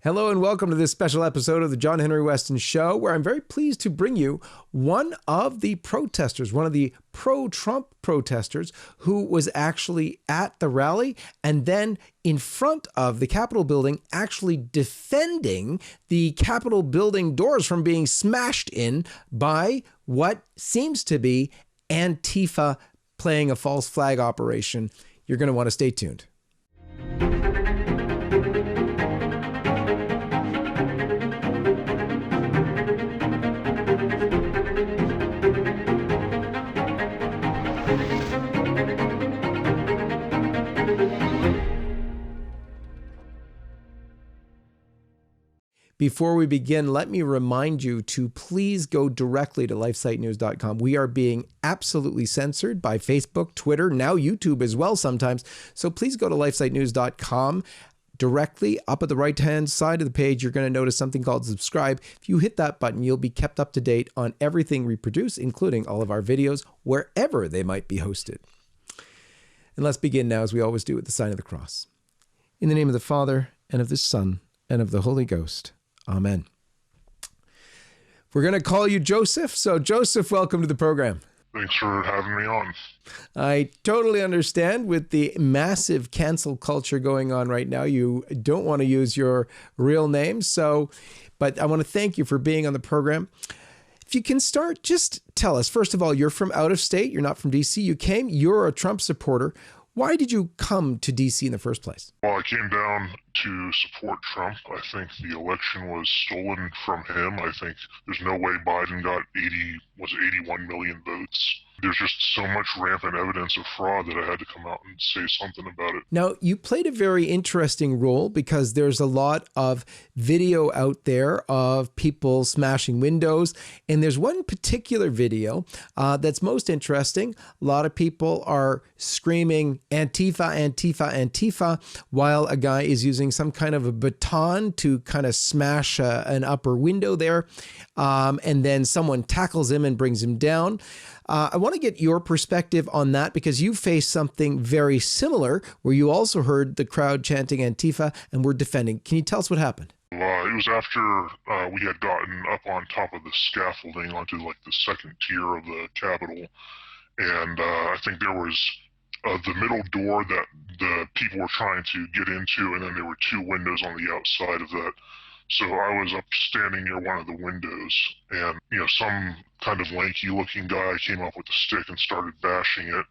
Hello and welcome to this special episode of the John Henry Weston Show, where I'm very pleased to bring you one of the protesters, one of the pro-Trump protesters who was actually at the rally and then in front of the Capitol building actually defending the Capitol building doors from being smashed in by what seems to be Antifa playing a false flag operation. You're going to want to stay tuned. Before we begin, let me remind you to please go directly to lifesitenews.com. We are being absolutely censored by Facebook, Twitter, now YouTube as well sometimes. So please go to lifesitenews.com. Directly up at the right-hand side of the page, you're going to notice something called subscribe. If you hit that button, you'll be kept up to date on everything we produce, including all of our videos, wherever they might be hosted. And let's begin now, as we always do, with the sign of the cross. In the name of the Father, and of the Son, and of the Holy Ghost. Amen. We're going to call you Joseph. So Joseph, welcome to the program. Thanks for having me on. I totally understand with the massive cancel culture going on right now. You don't want to use your real name. But I want to thank you for being on the program. If you can start, just tell us, first of all, you're from out of state. You're not from DC. You're a Trump supporter. Why did you come to DC in the first place? Well, I came down to support Trump. I think the election was stolen from him. I think there's no way Biden got 81 million votes. There's just so much rampant evidence of fraud that I had to come out and say something about it. Now, you played a very interesting role because there's a lot of video out there of people smashing windows. And there's one particular video that's most interesting. A lot of people are screaming Antifa, Antifa, Antifa, while a guy is using some kind of a baton to kind of smash an upper window there. And then someone tackles him and brings him down. I want to get your perspective on that because you faced something very similar where you also heard the crowd chanting Antifa and were defending. Can you tell us what happened? It was after we had gotten up on top of the scaffolding onto like the second tier of the Capitol. And I think there was the middle door that the people were trying to get into, and then there were two windows on the outside of that. So I was up standing near one of the windows, and some kind of lanky looking guy came up with a stick and started bashing it.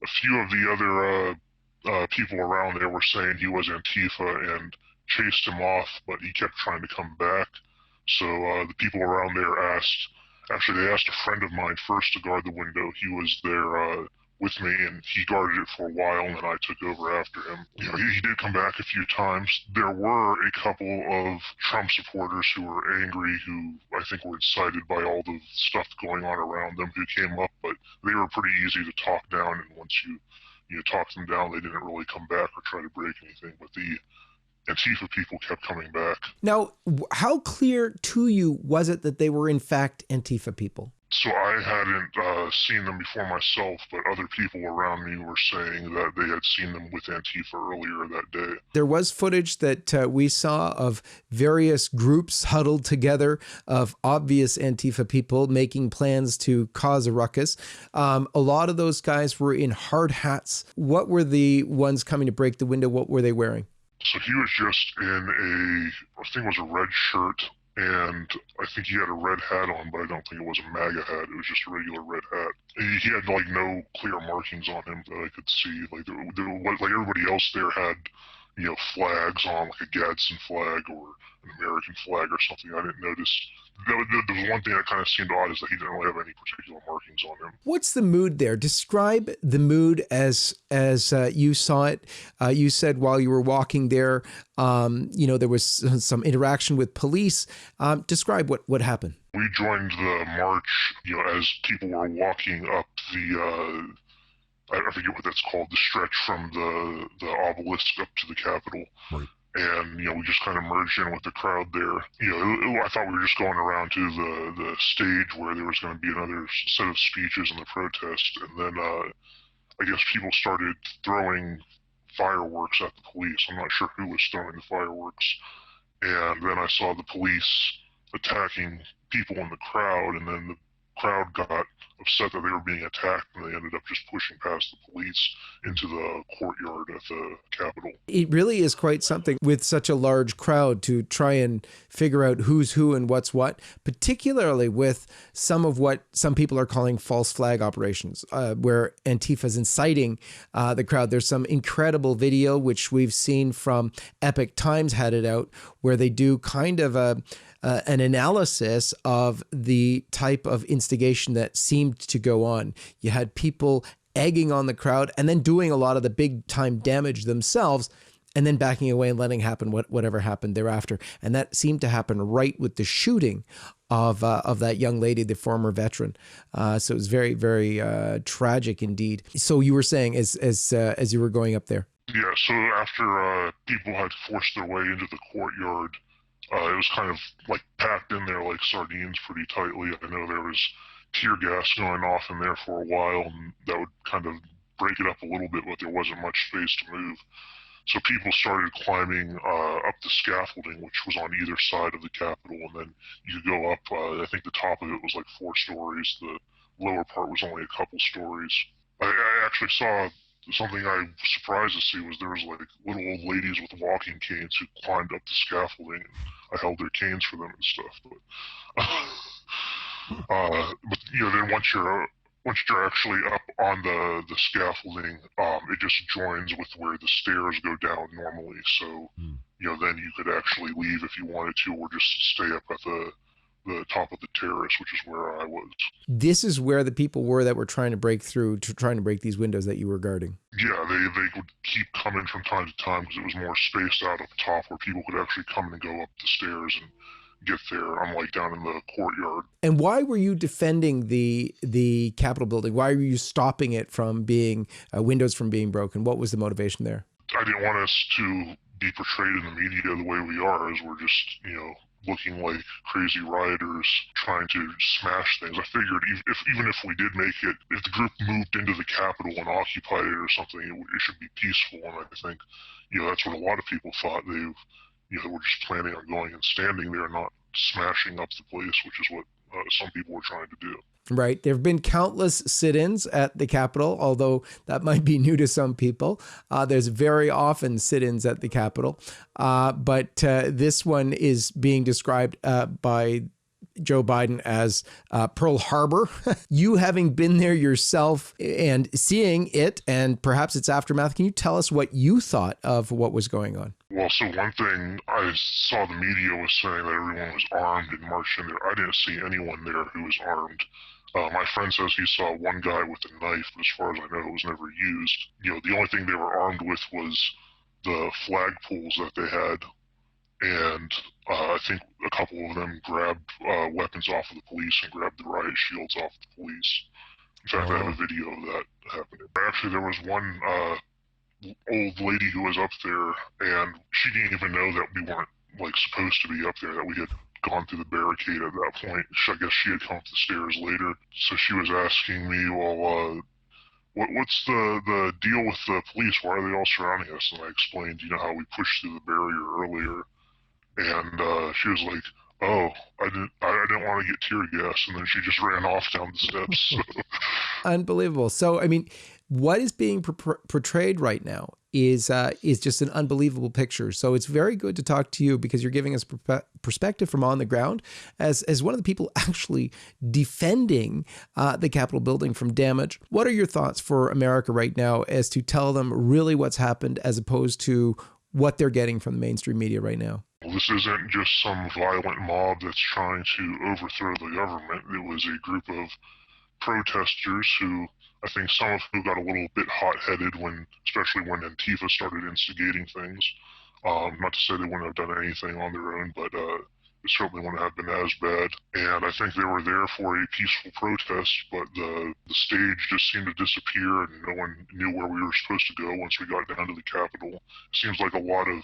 A few of the other people around there were saying he was Antifa and chased him off, but he kept trying to come back. So the people around there asked a friend of mine first to guard the window. He was there with me, and he guarded it for a while, and then I took over after him. He did come back a few times. There were a couple of Trump supporters who were angry, who I think were incited by all the stuff going on around them, who came up, but they were pretty easy to talk down, and once you talked them down, they didn't really come back or try to break anything, but the Antifa people kept coming back. Now, how clear to you was it that they were in fact Antifa people? So I hadn't seen them before myself, but other people around me were saying that they had seen them with Antifa earlier that day. There was footage that we saw of various groups huddled together of obvious Antifa people making plans to cause a ruckus. A lot of those guys were in hard hats. What were the ones coming to break the window? What were they wearing? So he was just in I think it was a red shirt, and I think he had a red hat on, but I don't think it was a MAGA hat. It was just a regular red hat. He had like no clear markings on him that I could see. Like like everybody else there had, flags on, like a Gadsden flag or an American flag or something. I didn't notice. There was one thing that kind of seemed odd, is that he didn't really have any particular markings on him. What's the mood there? Describe the mood as you saw it. You said while you were walking there, there was some interaction with police. Describe what happened. We joined the march, as people were walking up the, I forget what that's called, the stretch from the obelisk up to the Capitol. Right. And, we just kind of merged in with the crowd there. I thought we were just going around to the stage where there was going to be another set of speeches in the protest. And then I guess people started throwing fireworks at the police. I'm not sure who was throwing the fireworks. and then I saw the police attacking people in the crowd, and then the crowd got upset that they were being attacked, and they ended up just pushing past the police into the courtyard at the Capitol. It really is quite something with such a large crowd to try and figure out who's who and what's what, particularly with some of what some people are calling false flag operations, where Antifa is inciting the crowd. There's some incredible video, which we've seen from Epic Times had it out, where they do kind of an analysis of the type of instigation that seemed to go on. You had people egging on the crowd and then doing a lot of the big time damage themselves, and then backing away and letting happen whatever happened thereafter. And that seemed to happen right with the shooting of that young lady, the former veteran. So it was very, very tragic indeed. So you were saying as you were going up there. Yeah, so after people had forced their way into the courtyard, it was kind of like packed in there like sardines pretty tightly. I know there was tear gas going off in there for a while, and that would kind of break it up a little bit, but there wasn't much space to move. So people started climbing up the scaffolding, which was on either side of the Capitol, and then you could go up. I think the top of it was like 4 stories. The lower part was only a couple stories. I actually saw something I was surprised to see was there was like little old ladies with walking canes who climbed up the scaffolding, and I held their canes for them and stuff. But you know, then once you're actually up on the scaffolding, it just joins with where the stairs go down normally. So you know, then you could actually leave if you wanted to, or just stay up at the top of the terrace, which is where I was. This is where the people were that were trying to break through, trying to break these windows that you were guarding. Yeah, they would keep coming from time to time because it was more spaced out up top where people could actually come and go up the stairs and get there. I'm like down in the courtyard. And why were you defending the Capitol building? Why were you stopping it from being windows from being broken? What was the motivation there? I didn't want us to be portrayed in the media the way we are, as we're just, you know, looking like crazy rioters trying to smash things. I figured even if we did make it, if the group moved into the Capitol and occupied it or something, it should be peaceful. And I think, you know, that's what a lot of people thought. They were just planning on going and standing there, not smashing up the place, which is what some people were trying to do. Right. There have been countless sit-ins at the Capitol, although that might be new to some people. There's very often sit-ins at the Capitol. But this one is being described by Joe Biden as Pearl Harbor. You having been there yourself and seeing it and perhaps its aftermath, can you tell us what you thought of what was going on? Well, so one thing I saw the media was saying that everyone was armed and marched in there. I didn't see anyone there who was armed. My friend says he saw one guy with a knife, but as far as I know, it was never used. You know, the only thing they were armed with was the flagpoles that they had, and I think a couple of them grabbed weapons off of the police and grabbed the riot shields off the police. In fact, I have a video of that happening. Actually, there was one old lady who was up there, and she didn't even know that we weren't like supposed to be up there, that we had gone through the barricade at that point. I guess she had come up the stairs later, so she was asking me, well, what's the deal with the police? Why are they all surrounding us? And I explained, you know, how we pushed through the barrier earlier, and she was like, oh, I didn't want to get tear gas, and then she just ran off down the steps. Unbelievable. So, I mean, what is being portrayed right now is just an unbelievable picture. So it's very good to talk to you because you're giving us perspective from on the ground as one of the people actually defending the Capitol building from damage. What are your thoughts for America right now as to tell them really what's happened as opposed to what they're getting from the mainstream media right now? Well, this isn't just some violent mob that's trying to overthrow the government. It was a group of protesters who, I think some of who got a little bit hot-headed especially when Antifa started instigating things. Not to say they wouldn't have done anything on their own, but it certainly wouldn't have been as bad. And I think they were there for a peaceful protest, but the stage just seemed to disappear, and no one knew where we were supposed to go once we got down to the Capitol. It seems like a lot of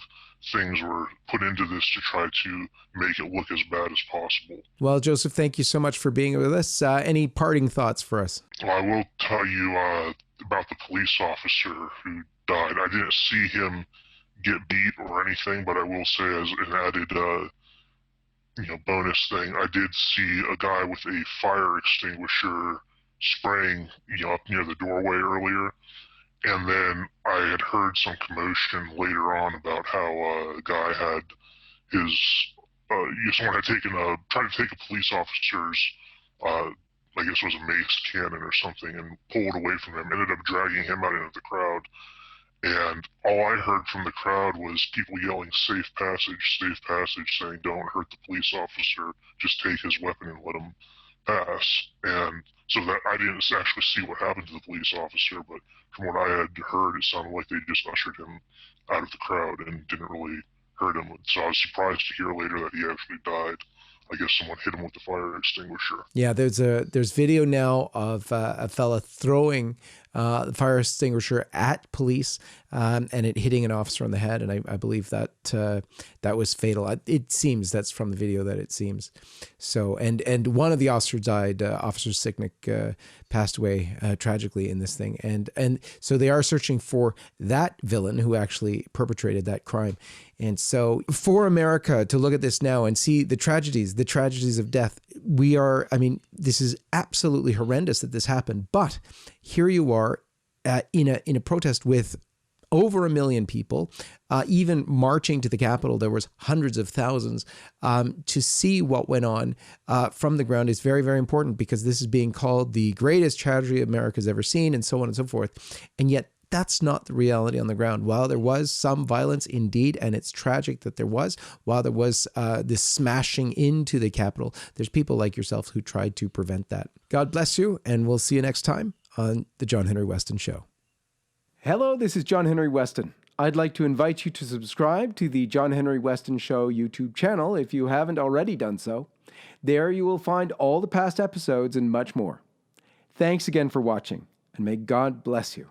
things were put into this to try to make it look as bad as possible. Well, Joseph, thank you so much for being with us. Any parting thoughts for us? Well, I will tell you about the police officer who died. I didn't see him get beat or anything, but I will say as an added bonus thing, I did see a guy with a fire extinguisher spraying up near the doorway earlier, and then I had heard some commotion later on about how a guy had his someone had tried to take a police officer's I guess it was a mace cannon or something, and pulled away from him. Ended up dragging him out into the crowd. And all I heard from the crowd was people yelling safe passage, saying don't hurt the police officer, just take his weapon and let him pass. And so that I didn't actually see what happened to the police officer, but from what I had heard, it sounded like they just ushered him out of the crowd and didn't really hurt him. So I was surprised to hear later that he actually died. I guess someone hit him with the fire extinguisher. Yeah, there's video now of a fella throwing the fire extinguisher at police and it hitting an officer on the head, and I believe that that was fatal. It seems that's from the video that it seems. So and one of the officers died. Officer Sicknick passed away tragically in this thing, and so they are searching for that villain who actually perpetrated that crime. And so for America to look at this now and see the tragedies of death, this is absolutely horrendous that this happened. But here you are in a protest with over 1 million people, even marching to the Capitol. There was hundreds of thousands. To see what went on from the ground is very, very important, because this is being called the greatest tragedy America's ever seen, and so on and so forth. And yet that's not the reality on the ground. While there was some violence indeed, and it's tragic that there was, while there was this smashing into the Capitol, there's people like yourself who tried to prevent that. God bless you, and we'll see you next time on The John Henry Weston Show. Hello, this is John Henry Weston. I'd like to invite you to subscribe to the John Henry Weston Show YouTube channel if you haven't already done so. There you will find all the past episodes and much more. Thanks again for watching, and may God bless you.